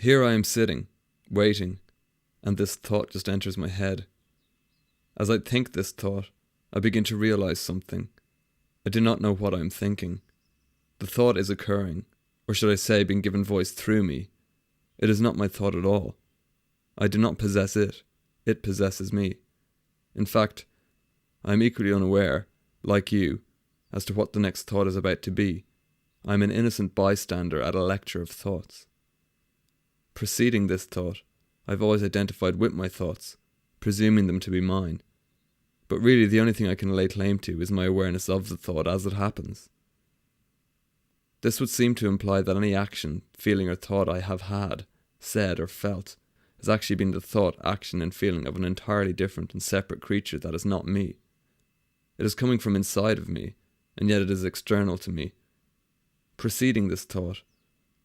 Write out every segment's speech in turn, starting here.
Here I am sitting, waiting, and this thought just enters my head. As I think this thought, I begin to realize something. I do not know what I am thinking. The thought is occurring, or should I say being given voice through me. It is not my thought at all. I do not possess it. It possesses me. In fact, I am equally unaware, like you, as to what the next thought is about to be. I am an innocent bystander at a lecture of thoughts. Preceding this thought, I have always identified with my thoughts, presuming them to be mine. But really the only thing I can lay claim to is my awareness of the thought as it happens. This would seem to imply that any action, feeling or thought I have had, said or felt, has actually been the thought, action and feeling of an entirely different and separate creature that is not me. It is coming from inside of me, and yet it is external to me. Preceding this thought,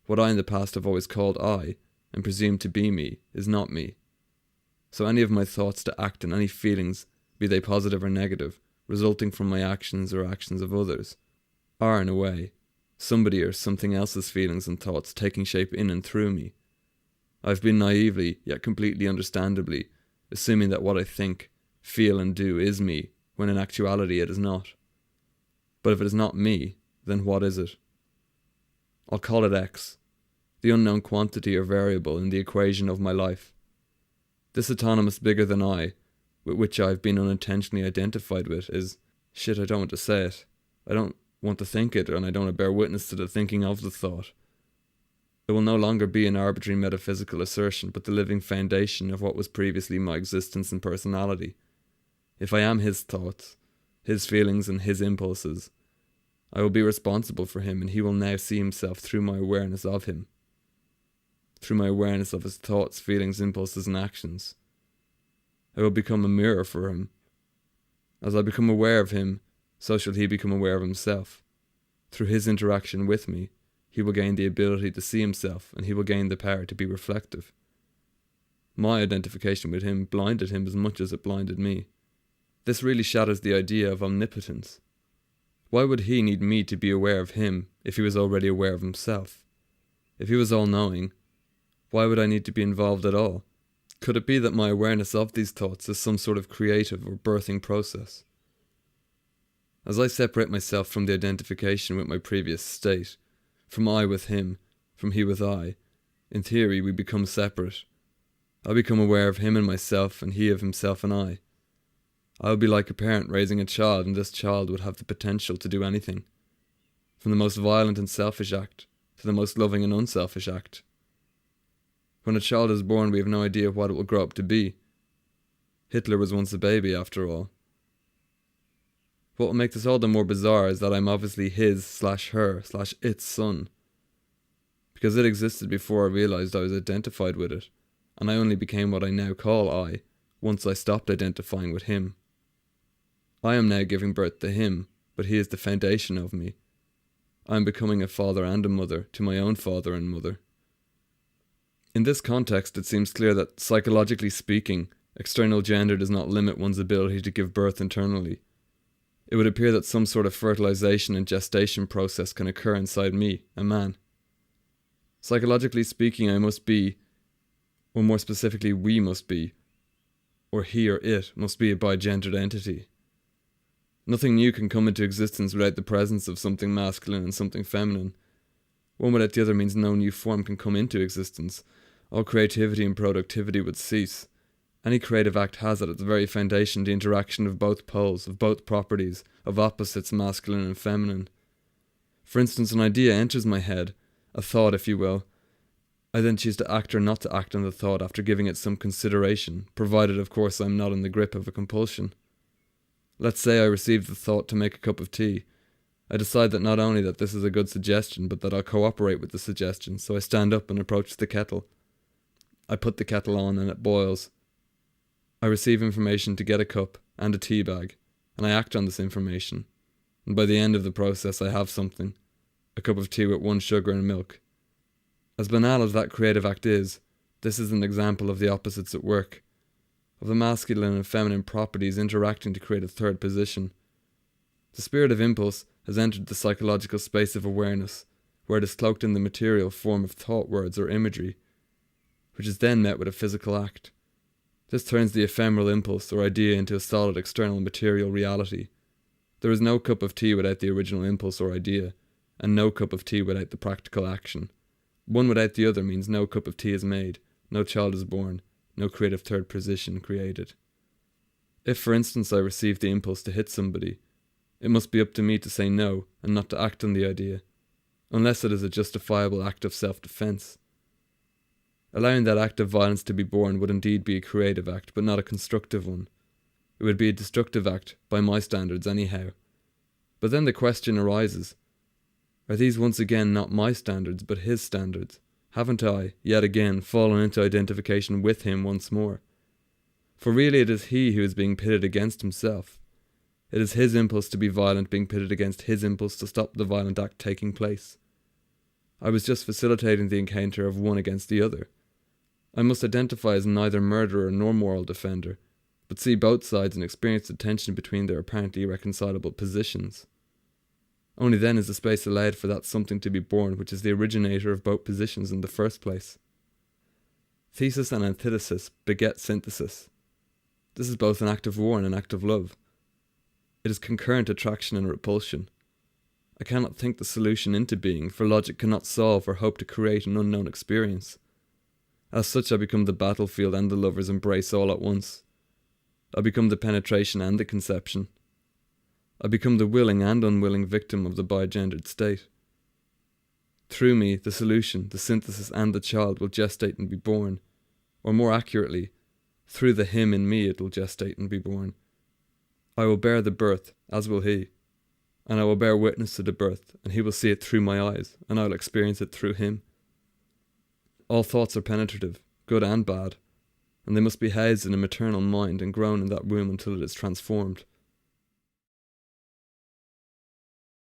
what I in the past have always called I, and presumed to be me, is not me. So any of my thoughts to act and any feelings, be they positive or negative, resulting from my actions or actions of others, are in a way, somebody or something else's feelings and thoughts taking shape in and through me. I have been naively, yet completely understandably, assuming that what I think, feel and do is me, when in actuality it is not. But if it is not me, then what is it? I'll call it X, the unknown quantity or variable in the equation of my life. This autonomous bigger than I, with which I have been unintentionally identified with, is, I don't want to say it. I don't want to think it, and I don't want to bear witness to the thinking of the thought. It will no longer be an arbitrary metaphysical assertion, but the living foundation of what was previously my existence and personality. If I am his thoughts, his feelings and his impulses, I will be responsible for him, and he will now see himself through my awareness of him, through my awareness of his thoughts, feelings, impulses and actions. I will become a mirror for him. As I become aware of him, so shall he become aware of himself. Through his interaction with me, he will gain the ability to see himself, and he will gain the power to be reflective. My identification with him blinded him as much as it blinded me. This really shatters the idea of omnipotence. Why would he need me to be aware of him if he was already aware of himself? If he was all-knowing, why would I need to be involved at all? Could it be that my awareness of these thoughts is some sort of creative or birthing process? As I separate myself from the identification with my previous state, from I with him, from he with I, in theory we become separate. I become aware of him and myself, and he of himself and I. I would be like a parent raising a child, and this child would have the potential to do anything, from the most violent and selfish act to the most loving and unselfish act. When a child is born, we have no idea what it will grow up to be. Hitler was once a baby, after all. What will make this all the more bizarre is that I'm obviously his/her/its son, because it existed before I realised I was identified with it, and I only became what I now call I once I stopped identifying with him. I am now giving birth to him, but he is the foundation of me. I am becoming a father and a mother to my own father and mother. In this context, it seems clear that, psychologically speaking, external gender does not limit one's ability to give birth internally. It would appear that some sort of fertilization and gestation process can occur inside me, a man. Psychologically speaking, I must be, or more specifically we must be, or he or it must be a bigendered entity. Nothing new can come into existence without the presence of something masculine and something feminine. One without the other means no new form can come into existence. All creativity and productivity would cease. Any creative act has at its very foundation the interaction of both poles, of both properties, of opposites, masculine and feminine. For instance, an idea enters my head, a thought if you will. I then choose to act or not to act on the thought after giving it some consideration, provided of course I'm not in the grip of a compulsion. Let's say I receive the thought to make a cup of tea. I decide that not only that this is a good suggestion, but that I'll cooperate with the suggestion, so I stand up and approach the kettle. I put the kettle on and it boils. I receive information to get a cup and a tea bag, and I act on this information. And by the end of the process I have something, a cup of tea with 1 sugar and milk. As banal as that creative act is, this is an example of the opposites at work, of the masculine and feminine properties interacting to create a third position. The spirit of impulse has entered the psychological space of awareness, where it is cloaked in the material form of thought words or imagery. which is then met with a physical act. This turns the ephemeral impulse or idea into a solid external material reality. There is no cup of tea without the original impulse or idea, and no cup of tea without the practical action. One without the other means no cup of tea is made, no child is born, no creative third position created. If, for instance, I receive the impulse to hit somebody, it must be up to me to say no and not to act on the idea, unless it is a justifiable act of self-defense. Allowing that act of violence to be born would indeed be a creative act, but not a constructive one. It would be a destructive act, by my standards anyhow. But then the question arises, are these once again not my standards, but his standards? Haven't I, yet again, fallen into identification with him once more? For really it is he who is being pitted against himself. It is his impulse to be violent being pitted against his impulse to stop the violent act taking place. I was just facilitating the encounter of one against the other. I must identify as neither murderer nor moral defender, but see both sides and experience the tension between their apparently irreconcilable positions. Only then is the space allowed for that something to be born which is the originator of both positions in the first place. Thesis and antithesis beget synthesis. This is both an act of war and an act of love. It is concurrent attraction and repulsion. I cannot think the solution into being, for logic cannot solve or hope to create an unknown experience. As such, I become the battlefield and the lover's embrace all at once. I become the penetration and the conception. I become the willing and unwilling victim of the bigendered state. Through me, the solution, the synthesis and the child will gestate and be born. Or more accurately, through the him in me it will gestate and be born. I will bear the birth, as will he, and I will bear witness to the birth, and he will see it through my eyes, and I will experience it through him. All thoughts are penetrative, good and bad, and they must be housed in a maternal mind and grown in that womb until it is transformed.